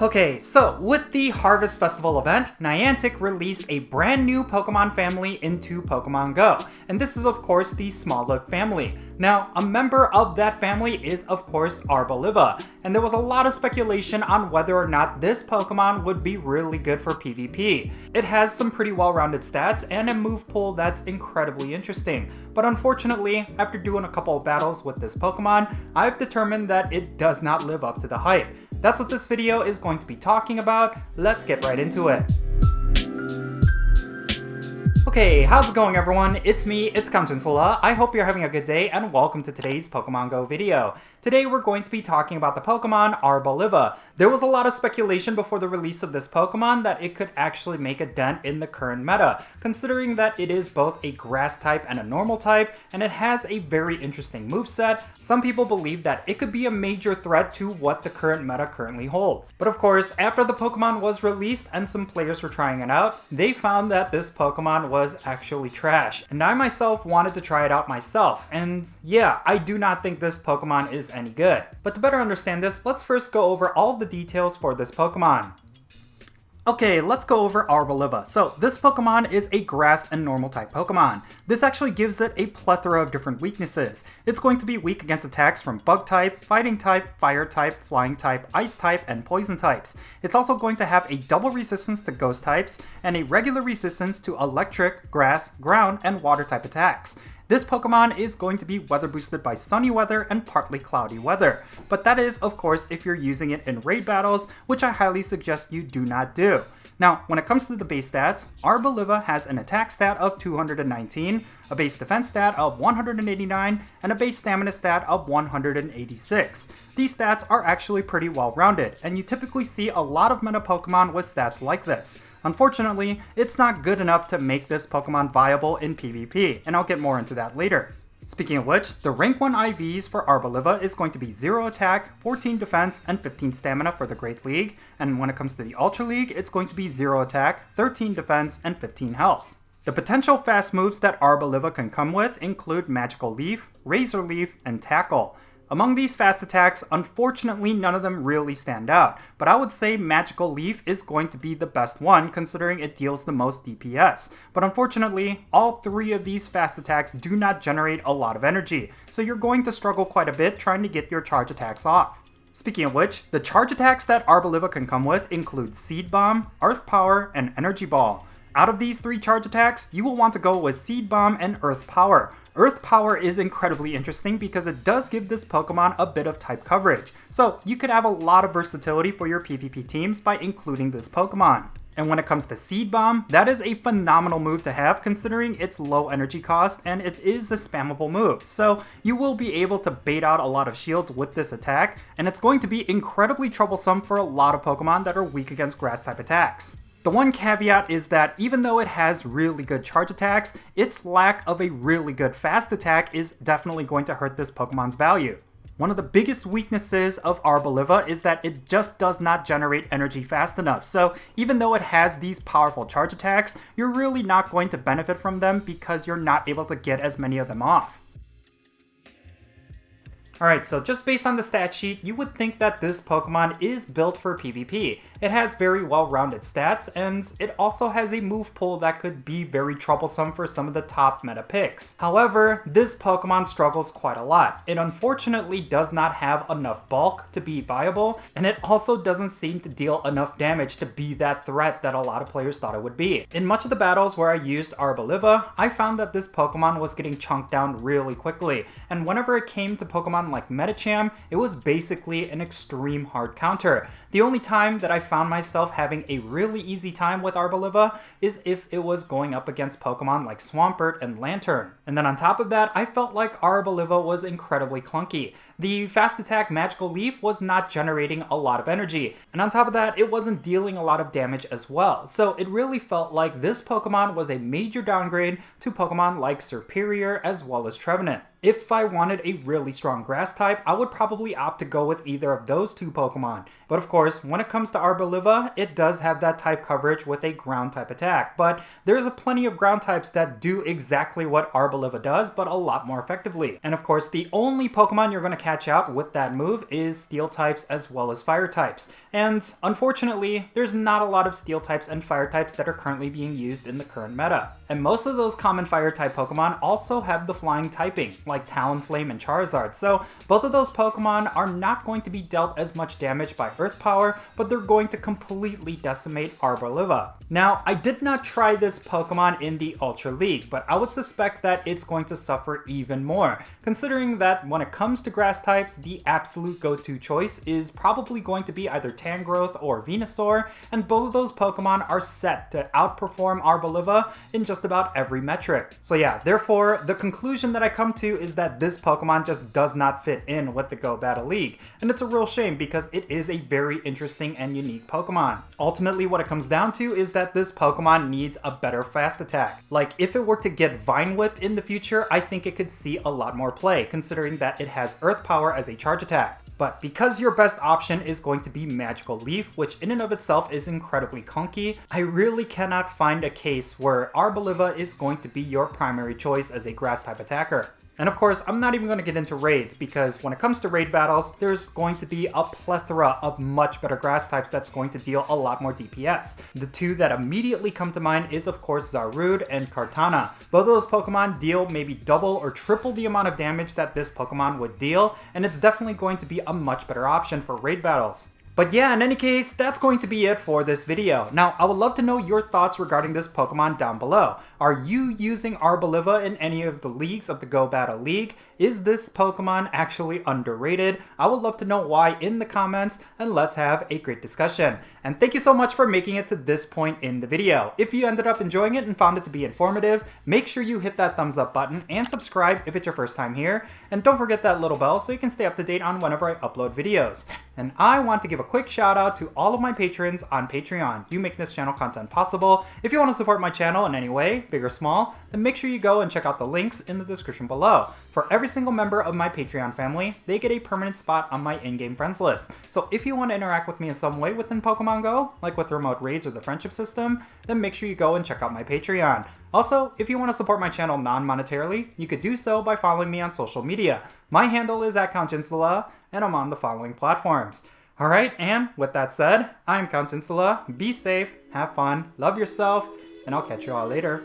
Okay, so with the Harvest Festival event, Niantic released a brand new Pokemon family into Pokemon Go, and this is of course the Small family. Now, a member of that family is of course Arboliva, and there was a lot of speculation on whether or not this Pokemon would be really good for PvP. It has some pretty well-rounded stats and a move pool that's incredibly interesting, but unfortunately, after doing a couple of battles with this Pokemon, I've determined that it does not live up to the hype. That's what this video is going to be talking about. Let's get right into it. Okay, how's it going everyone? It's me, it's Jinsula. I hope you're having a good day and welcome to today's Pokemon Go video. Today we're going to be talking about the Pokemon Arboliva. There was a lot of speculation before the release of this Pokemon that it could actually make a dent in the current meta, considering that it is both a grass type and a normal type, and it has a very interesting moveset. Some people believe that it could be a major threat to what the current meta currently holds. But of course, after the Pokemon was released and some players were trying it out, they found that this Pokemon was actually trash. And I myself wanted to try it out myself, and yeah, I do not think this Pokemon is any good. But to better understand this, let's first go over all of the details for this Pokemon. Okay, let's go over Arboliva. So this Pokemon is a grass and normal type Pokemon. This actually gives it a plethora of different weaknesses. It's going to be weak against attacks from bug type, fighting type, fire type, flying type, ice type, and poison types. It's also going to have a double resistance to ghost types and a regular resistance to electric, grass, ground, and water type attacks. This Pokemon is going to be weather boosted by sunny weather and partly cloudy weather, but that is of course if you're using it in raid battles, which I highly suggest you do not do. Now, when it comes to the base stats, Arboliva has an attack stat of 219, a base defense stat of 189, and a base stamina stat of 186. These stats are actually pretty well rounded, and you typically see a lot of meta Pokemon with stats like this. Unfortunately, it's not good enough to make this Pokemon viable in PvP, and I'll get more into that later. Speaking of which, the rank 1 IVs for Arboliva is going to be 0 attack, 14 defense, and 15 stamina for the Great League, and when it comes to the Ultra League, it's going to be 0 attack, 13 defense, and 15 health. The potential fast moves that Arboliva can come with include Magical Leaf, Razor Leaf, and Tackle. Among these fast attacks, unfortunately none of them really stand out, but I would say Magical Leaf is going to be the best one considering it deals the most DPS. But unfortunately, all three of these fast attacks do not generate a lot of energy, so you're going to struggle quite a bit trying to get your charge attacks off. Speaking of which, the charge attacks that Arboliva can come with include Seed Bomb, Earth Power, and Energy Ball. Out of these three charge attacks, you will want to go with Seed Bomb and Earth Power. Earth Power is incredibly interesting because it does give this Pokemon a bit of type coverage, so you could have a lot of versatility for your PvP teams by including this Pokemon. And when it comes to Seed Bomb, that is a phenomenal move to have considering its low energy cost and it is a spammable move, so you will be able to bait out a lot of shields with this attack, and it's going to be incredibly troublesome for a lot of Pokemon that are weak against grass type attacks. The one caveat is that even though it has really good charge attacks, its lack of a really good fast attack is definitely going to hurt this Pokemon's value. One of the biggest weaknesses of Arboliva is that it just does not generate energy fast enough, so even though it has these powerful charge attacks, you're really not going to benefit from them because you're not able to get as many of them off. Alright, so just based on the stat sheet, you would think that this Pokemon is built for PvP. It has very well-rounded stats, and it also has a move pool that could be very troublesome for some of the top meta picks. However, this Pokemon struggles quite a lot. It unfortunately does not have enough bulk to be viable, and it also doesn't seem to deal enough damage to be that threat that a lot of players thought it would be. In much of the battles where I used Arboliva, I found that this Pokemon was getting chunked down really quickly, and whenever it came to Pokemon like Medicham, it was basically an extreme hard counter. The only time that I found myself having a really easy time with Arboliva is if it was going up against Pokemon like Swampert and Lantern. And then on top of that, I felt like Arboliva was incredibly clunky. The fast attack Magical Leaf was not generating a lot of energy, and on top of that, it wasn't dealing a lot of damage as well. So it really felt like this Pokemon was a major downgrade to Pokemon like Serperior as well as Trevenant. If I wanted a really strong grass type, I would probably opt to go with either of those two Pokemon. But of course, when it comes to Arboliva, it does have that type coverage with a ground type attack. But there's a plenty of ground types that do exactly what Arboliva does, but a lot more effectively. And of course, the only Pokemon you're going to catch out with that move is Steel types as well as Fire types. And unfortunately, there's not a lot of Steel types and Fire types that are currently being used in the current meta. And most of those common Fire type Pokemon also have the flying typing, like Talonflame and Charizard. So both of those Pokemon are not going to be dealt as much damage by Earth Power, but they're going to completely decimate Arboliva. Now, I did not try this Pokemon in the Ultra League, but I would suspect that it's going to suffer even more, considering that when it comes to grass types, the absolute go-to choice is probably going to be either Tangrowth or Venusaur, and both of those Pokemon are set to outperform Arboliva in just about every metric. So yeah, therefore, the conclusion that I come to is that this Pokemon just does not fit in with the Go Battle League, and it's a real shame because it is a very interesting and unique Pokemon. Ultimately, what it comes down to is that this Pokemon needs a better fast attack. Like, if it were to get Vine Whip in the future, I think it could see a lot more play, considering that it has Earth Power as a charge attack. But because your best option is going to be Magical Leaf, which in and of itself is incredibly clunky, I really cannot find a case where Arboliva is going to be your primary choice as a grass type attacker. And of course, I'm not even going to get into raids, because when it comes to raid battles, there's going to be a plethora of much better grass types that's going to deal a lot more DPS. The two that immediately come to mind is of course Zarude and Kartana. Both of those Pokemon deal maybe double or triple the amount of damage that this Pokemon would deal, and it's definitely going to be a much better option for raid battles. But yeah, in any case, that's going to be it for this video. Now, I would love to know your thoughts regarding this Pokemon down below. Are you using Arboliva in any of the leagues of the Go Battle League? Is this Pokemon actually underrated? I would love to know why in the comments, and let's have a great discussion. And thank you so much for making it to this point in the video. If you ended up enjoying it and found it to be informative, make sure you hit that thumbs up button and subscribe if it's your first time here. And don't forget that little bell so you can stay up to date on whenever I upload videos. And I want to give a quick shout out to all of my patrons on Patreon. You make this channel content possible. If you want to support my channel in any way, big or small, then make sure you go and check out the links in the description below. For every single member of my Patreon family, they get a permanent spot on my in-game friends list. So if you want to interact with me in some way within Pokemon Go, like with remote raids or the friendship system, then make sure you go and check out my Patreon. Also, if you want to support my channel non-monetarily, you could do so by following me on social media. My handle is @Jinsula, and I'm on the following platforms. Alright, and with that said, I'm Jinsula. Be safe, have fun, love yourself, and I'll catch you all later.